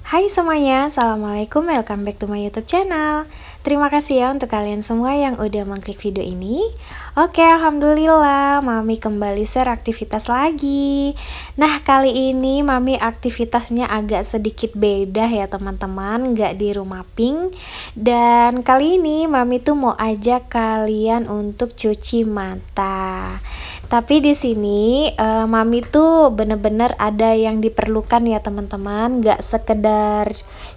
Hai semuanya, Assalamualaikum, welcome back to my YouTube channel. Terima kasih ya untuk kalian semua yang udah mengklik video ini. Oke, Alhamdulillah, Mami kembali share aktivitas lagi. Nah, kali ini Mami aktivitasnya agak sedikit beda ya teman-teman, nggak di rumah Pink. Dan kali ini Mami tuh mau ajak kalian untuk cuci mata. Tapi di sini Mami tuh bener-bener ada yang diperlukan ya teman-teman, nggak sekedar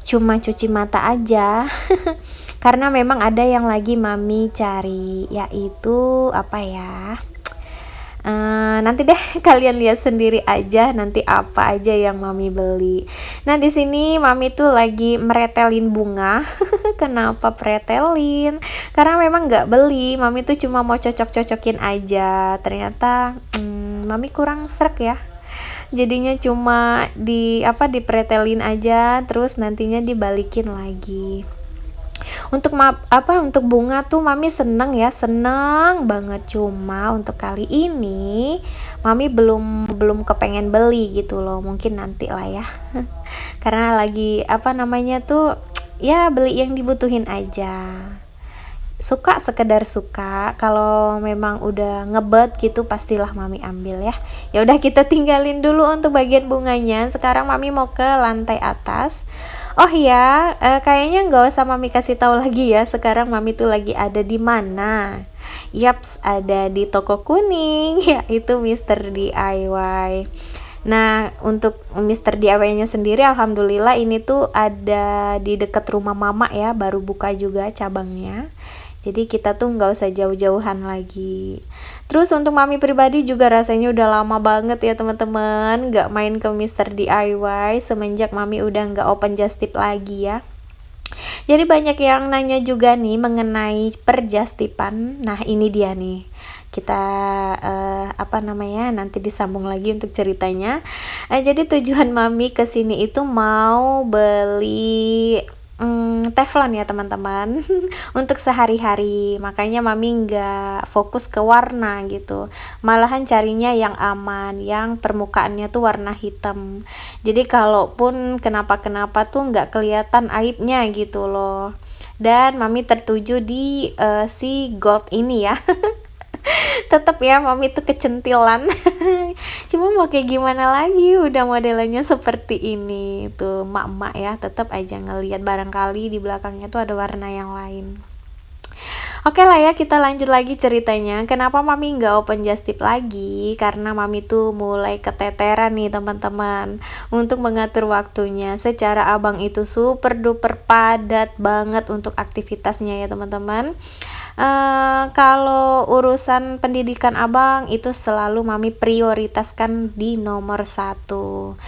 cuma cuci mata aja. Karena memang ada yang lagi Mami cari, yaitu apa ya? Nanti deh kalian lihat sendiri aja nanti apa aja yang Mami beli. Nah, di sini Mami tuh lagi meretelin bunga. Kenapa pretelin? Karena memang nggak beli, Mami tuh cuma mau cocok-cocokin aja. Ternyata Mami kurang srek ya. Jadinya cuma dipretelin aja, terus nantinya dibalikin lagi. Untuk bunga tuh Mami seneng banget, cuma untuk kali ini Mami belum kepengen beli gitu loh, mungkin nanti lah ya. Karena lagi ya beli yang dibutuhin aja. Sekedar suka, kalau memang udah ngebet gitu pastilah Mami ambil ya. Ya udah, kita tinggalin dulu untuk bagian bunganya. Sekarang Mami mau ke lantai atas. Oh iya, kayaknya nggak usah Mami kasih tahu lagi ya. Sekarang Mami tuh lagi ada di mana? Yaps, ada di toko kuning, yaitu Mister DIY. Nah, untuk Mister DIY-nya sendiri, alhamdulillah ini tuh ada di dekat rumah Mama ya, baru buka juga cabangnya. Jadi kita tuh nggak usah jauh-jauhan lagi. Terus untuk Mami pribadi juga rasanya udah lama banget ya teman-teman nggak main ke Mister DIY semenjak Mami udah nggak open just tip lagi ya. Jadi banyak yang nanya juga nih mengenai perjastipan. Nah, ini dia nih. Kita nanti disambung lagi untuk ceritanya. Jadi tujuan Mami kesini itu mau beli teflon ya teman-teman. Untuk sehari-hari, makanya Mami nggak fokus ke warna gitu, malahan carinya yang aman, yang permukaannya tuh warna hitam, jadi kalaupun kenapa-kenapa tuh nggak kelihatan aibnya gitu loh. Dan Mami tertuju di si gold ini ya. Tetap ya Mami tuh kecentilan. Cuma mau kayak gimana lagi, udah modelnya seperti ini tuh mak-mak ya, tetap aja ngelihat barangkali di belakangnya tuh ada warna yang lain. Oke lah ya, kita lanjut lagi ceritanya. Kenapa Mami nggak open just tip lagi? Karena Mami tuh mulai keteteran nih teman-teman untuk mengatur waktunya. Secara abang itu super duper padat banget untuk aktivitasnya ya teman-teman. Kalau urusan pendidikan abang itu selalu Mami prioritaskan di nomor 1.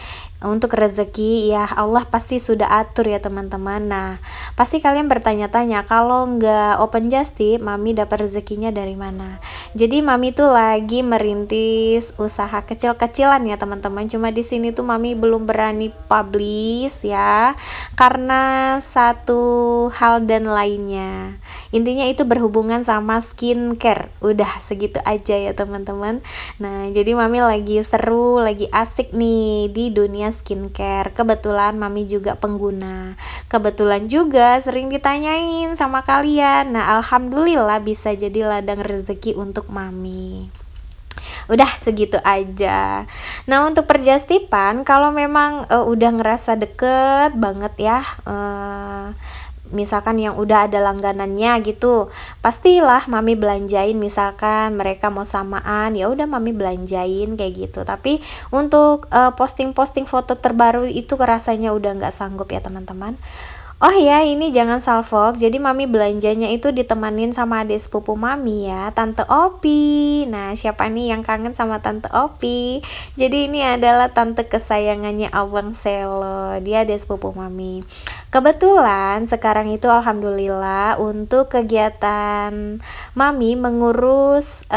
Untuk rezeki ya Allah pasti sudah atur ya teman-teman. Nah, pasti kalian bertanya-tanya, kalau nggak open just tip Mami dapat rezekinya dari mana? Jadi Mami tuh lagi merintis usaha kecil-kecilan ya teman-teman. Cuma di sini tuh Mami belum berani publish ya, karena satu hal dan lainnya. Intinya itu berhubungan sama skincare. Udah segitu aja ya teman-teman. Nah, jadi Mami lagi seru, lagi asik nih di dunia skincare. Kebetulan Mami juga pengguna. Kebetulan juga sering ditanyain sama kalian. Nah, alhamdulillah bisa jadi ladang rezeki untuk Mami. Udah segitu aja. Nah, untuk perjastipan kalau memang udah ngerasa deket banget ya, misalkan yang udah ada langganannya gitu, pastilah Mami belanjain. Misalkan mereka mau samaan, ya udah Mami belanjain kayak gitu. Tapi untuk posting-posting foto terbaru itu rasanya udah nggak sanggup ya teman-teman. Oh ya, ini jangan salfok. Jadi Mami belanjanya itu ditemanin sama adik sepupu Mami ya, Tante Opi. Nah, siapa nih yang kangen sama Tante Opi? Jadi ini adalah tante kesayangannya Abang Selo. Dia adik sepupu Mami. Kebetulan sekarang itu alhamdulillah untuk kegiatan Mami mengurus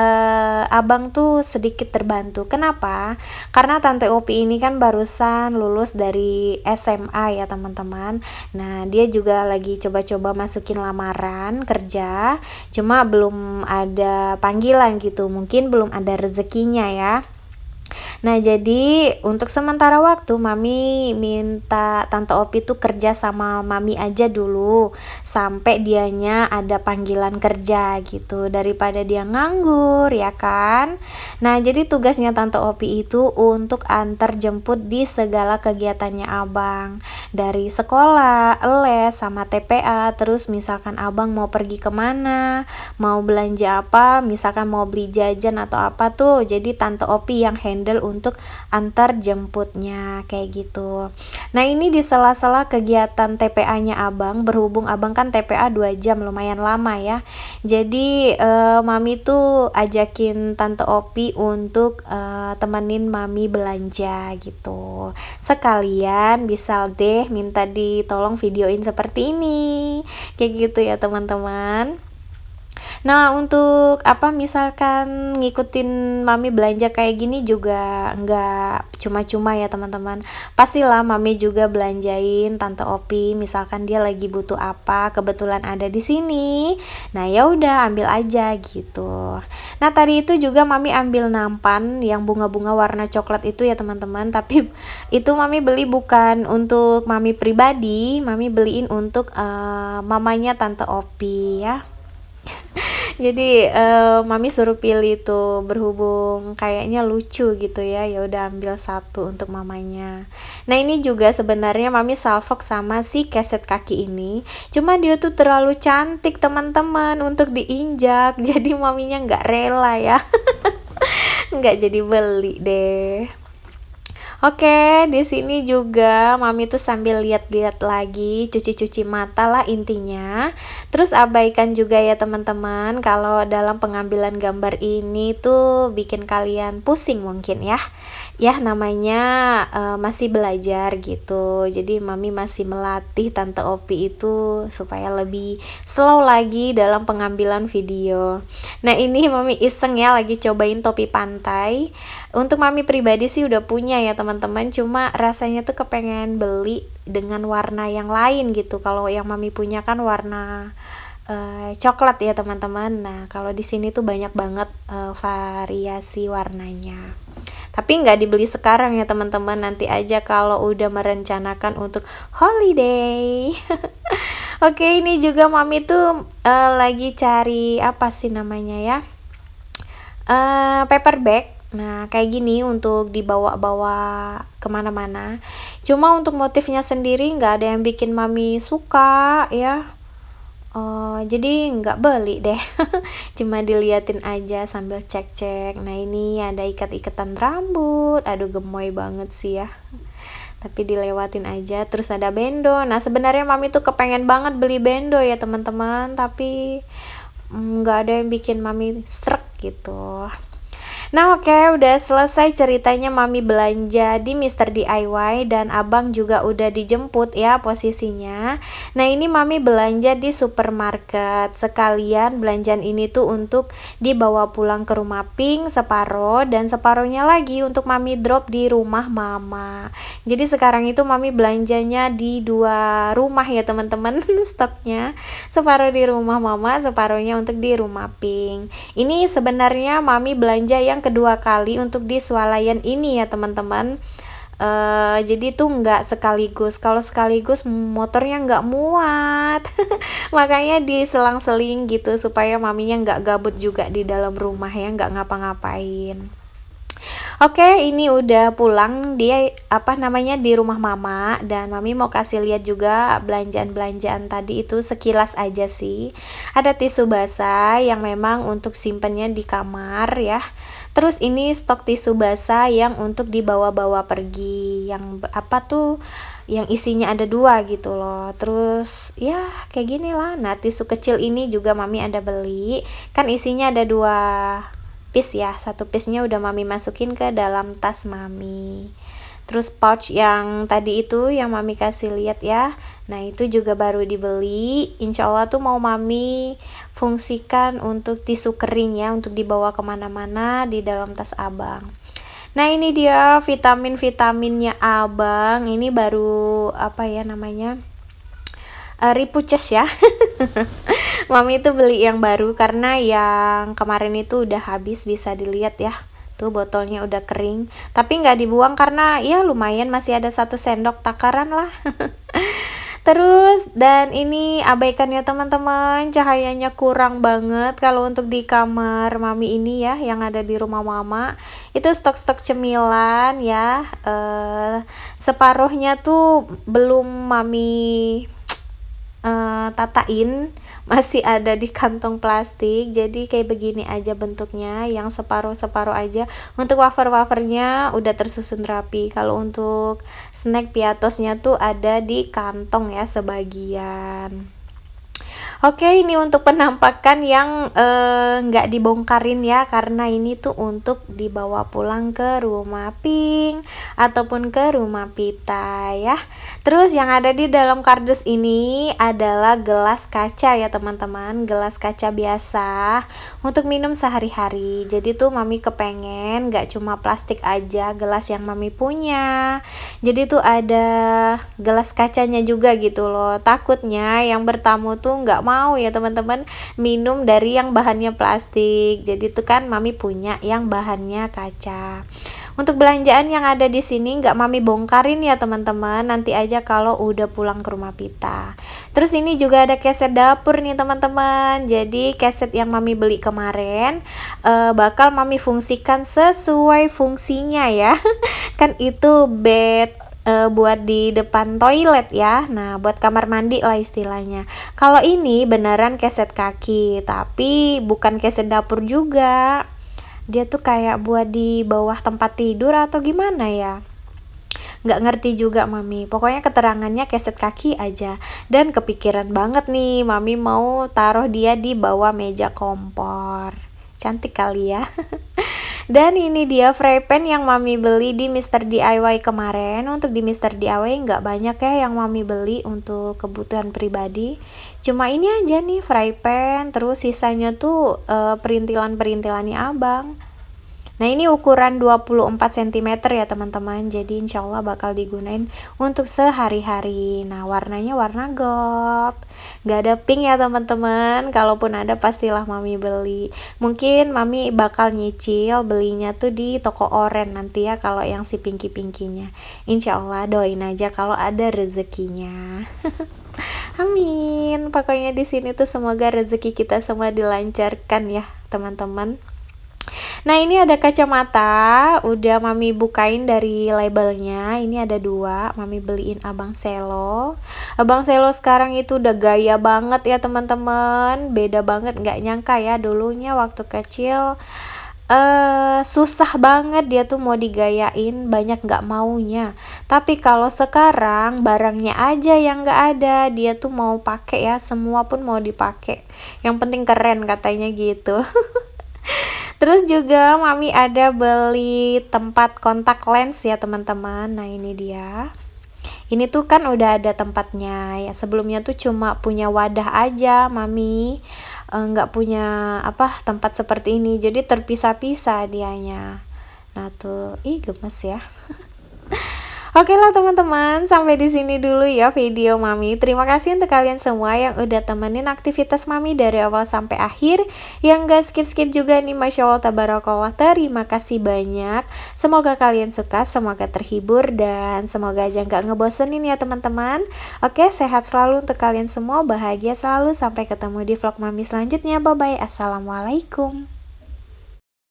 abang tuh sedikit terbantu. Kenapa? Karena Tante Opi ini kan barusan lulus dari SMA ya teman-teman. Nah, dia juga lagi coba-coba masukin lamaran kerja, cuma belum ada panggilan gitu, mungkin belum ada rezekinya ya. Nah, jadi untuk sementara waktu Mami minta Tante Opi tuh kerja sama Mami aja dulu sampai dianya ada panggilan kerja gitu daripada dia nganggur ya kan. Nah, jadi tugasnya Tante Opi itu untuk antar jemput di segala kegiatannya Abang. Dari sekolah, les, sama TPA, terus misalkan Abang mau pergi kemana, mau belanja apa, misalkan mau beli jajan atau apa tuh, jadi Tante Opi yang handle untuk antar jemputnya kayak gitu. Nah, ini di sela-sela kegiatan TPA-nya Abang, berhubung Abang kan TPA 2 jam lumayan lama ya. Jadi Mami tuh ajakin Tante Opi untuk temenin Mami belanja gitu. Sekalian bisa deh minta ditolong videoin seperti ini. Kayak gitu ya teman-teman. Nah, untuk apa misalkan ngikutin Mami belanja kayak gini juga nggak cuma-cuma ya teman-teman. Pastilah Mami juga belanjain Tante Opi, misalkan dia lagi butuh apa, kebetulan ada di sini. Nah, ya udah ambil aja gitu. Nah, tadi itu juga Mami ambil nampan yang bunga-bunga warna coklat itu ya teman-teman, tapi itu Mami beli bukan untuk Mami pribadi, Mami beliin untuk mamanya Tante Opi ya. Jadi Mami suruh pilih tuh, berhubung kayaknya lucu gitu ya, ya udah ambil satu untuk mamanya. Nah, ini juga sebenarnya Mami salvok sama si keset kaki ini, cuma dia tuh terlalu cantik teman-teman untuk diinjak, jadi maminya nggak rela ya. Nggak jadi beli deh. Oke, di sini juga Mami tuh sambil lihat-lihat lagi, cuci-cuci mata lah intinya. Terus abaikan juga ya teman-teman, kalau dalam pengambilan gambar ini tuh bikin kalian pusing mungkin ya. Ya namanya masih belajar gitu. Jadi Mami masih melatih Tante Opi itu supaya lebih slow lagi dalam pengambilan video. Nah, ini Mami iseng ya lagi cobain topi pantai. Untuk Mami pribadi sih udah punya ya teman-teman, cuma rasanya tuh kepengen beli dengan warna yang lain gitu. Kalau yang Mami punya kan warna coklat ya teman-teman. Nah, kalau di sini tuh banyak banget variasi warnanya. Tapi nggak dibeli sekarang ya teman-teman, nanti aja kalau udah merencanakan untuk holiday. Oke, ini juga Mami tuh lagi cari apa sih namanya ya? Paper bag. Nah, kayak gini untuk dibawa-bawa kemana-mana. Cuma untuk motifnya sendiri nggak ada yang bikin Mami suka ya. Jadi nggak beli deh. Cuma diliatin aja sambil cek-cek. Nah, ini ada ikat-ikatan rambut. Aduh, gemoy banget sih ya. Tapi dilewatin aja. Terus ada bendo. Nah, sebenarnya Mami tuh kepengen banget beli bendo ya teman-teman, tapi nggak ada yang bikin Mami srek gitu. Nah, oke, udah selesai ceritanya Mami belanja di Mr. DIY dan Abang juga udah dijemput ya posisinya. Nah, ini Mami belanja di supermarket. Sekalian belanjaan ini tuh untuk dibawa pulang ke rumah Pink separoh dan separohnya lagi untuk Mami drop di rumah Mama. Jadi sekarang itu Mami belanjanya di 2 rumah ya teman-teman stoknya. Separoh di rumah Mama, separohnya untuk di rumah Pink. Ini sebenarnya Mami belanja yang kedua kali untuk di swalayan ini ya teman-teman. Jadi tuh nggak sekaligus, kalau sekaligus motornya nggak muat. Makanya diselang-seling gitu supaya maminya nggak gabut juga di dalam rumah ya, nggak ngapa-ngapain. Oke, ini udah pulang dia di rumah Mama, dan Mami mau kasih lihat juga belanjaan-belanjaan tadi itu sekilas aja sih. Ada tisu basah yang memang untuk simpennya di kamar ya. Terus ini stok tisu basah yang untuk dibawa-bawa pergi, yang yang isinya ada 2 gitu loh. Terus ya kayak gini lah. Nah, tisu kecil ini juga Mami ada beli, kan isinya ada 2 piece ya. 1 piece-nya udah Mami masukin ke dalam tas Mami. Terus pouch yang tadi itu yang Mami kasih lihat ya, nah itu juga baru dibeli. Insya Allah tuh mau Mami fungsikan untuk tisu kering ya, untuk dibawa kemana-mana di dalam tas Abang. Nah, ini dia vitamin-vitaminnya Abang. Ini baru repurchase ya. Mami itu beli yang baru karena yang kemarin itu udah habis, bisa dilihat ya Tuh botolnya udah kering, tapi nggak dibuang karena ya lumayan masih ada 1 sendok takaran lah. Terus dan ini abaikan ya teman-teman, cahayanya kurang banget kalau untuk di kamar mami ini ya yang ada di rumah mama. Itu stok-stok cemilan ya, separuhnya tuh belum mami tatain, masih ada di kantong plastik, jadi kayak begini aja bentuknya, yang separuh-separuh aja. Untuk wafer-wafernya udah tersusun rapi. Kalau untuk snack piatosnya tuh ada di kantong ya sebagian. Oke, ini untuk penampakan yang nggak dibongkarin ya, karena ini tuh untuk dibawa pulang ke rumah Pink ataupun ke rumah Pita ya. Terus yang ada di dalam kardus ini adalah gelas kaca ya teman-teman, gelas kaca biasa untuk minum sehari-hari. Jadi tuh mami kepengen nggak cuma plastik aja gelas yang mami punya, jadi tuh ada gelas kacanya juga gitu loh. Takutnya yang bertamu tuh nggak mau ya teman-teman minum dari yang bahannya plastik, jadi tuh kan mami punya yang bahannya kaca. Untuk belanjaan yang ada di sini nggak mami bongkarin ya teman-teman, nanti aja kalau udah pulang ke rumah Pita. Terus ini juga ada keset dapur nih teman-teman, jadi keset yang mami beli kemarin bakal mami fungsikan sesuai fungsinya ya. Kan itu bed buat di depan toilet ya, nah buat kamar mandi lah istilahnya. Kalau ini beneran keset kaki, tapi bukan keset dapur juga, dia tuh kayak buat di bawah tempat tidur atau gimana ya, nggak ngerti juga mami, pokoknya keterangannya keset kaki aja. Dan kepikiran banget nih mami mau taruh dia di bawah meja kompor, cantik kali ya. Dan ini dia fry pan yang mami beli di Mr. DIY kemarin. Untuk di Mr. DIY nggak banyak ya yang mami beli untuk kebutuhan pribadi, cuma ini aja nih fry pan, terus sisanya tuh perintilan-perintilannya abang. Nah ini ukuran 24 cm ya teman-teman, jadi insya Allah bakal digunain untuk sehari-hari. Nah warnanya warna gold, gak ada pink ya teman-teman, kalaupun ada pastilah mami beli. Mungkin mami bakal nyicil belinya tuh di toko oren nanti ya, kalau yang si pinky-pinkynya. Insya Allah doain aja kalau ada rezekinya. Amin. Pokoknya di sini tuh semoga rezeki kita semua dilancarkan ya teman-teman. Nah ini ada kacamata, udah mami bukain dari labelnya. Ini ada 2, mami beliin abang Selo. Abang Selo sekarang itu udah gaya banget ya teman-teman, beda banget, nggak nyangka ya dulunya waktu kecil susah banget dia tuh mau digayain, banyak nggak maunya. Tapi kalau sekarang barangnya aja yang nggak ada, dia tuh mau pakai ya, semua pun mau dipakai, yang penting keren katanya gitu. Terus juga mami ada beli tempat kontak lens ya teman-teman. Nah ini dia. Ini tuh kan udah ada tempatnya ya. Sebelumnya tuh cuma punya wadah aja mami, nggak punya tempat seperti ini. Jadi terpisah-pisah dianya. Nah tuh, ih gemes ya. Oke lah teman-teman, sampai di sini dulu ya video mami. Terima kasih untuk kalian semua yang udah temenin aktivitas mami dari awal sampai akhir. Yang gak skip-skip juga nih, Masya Allah tabarakallah. Terima kasih banyak. Semoga kalian suka, semoga terhibur, dan semoga aja gak ngebosenin ya teman-teman. Oke, sehat selalu untuk kalian semua, bahagia selalu. Sampai ketemu di vlog mami selanjutnya. Bye-bye. Assalamualaikum.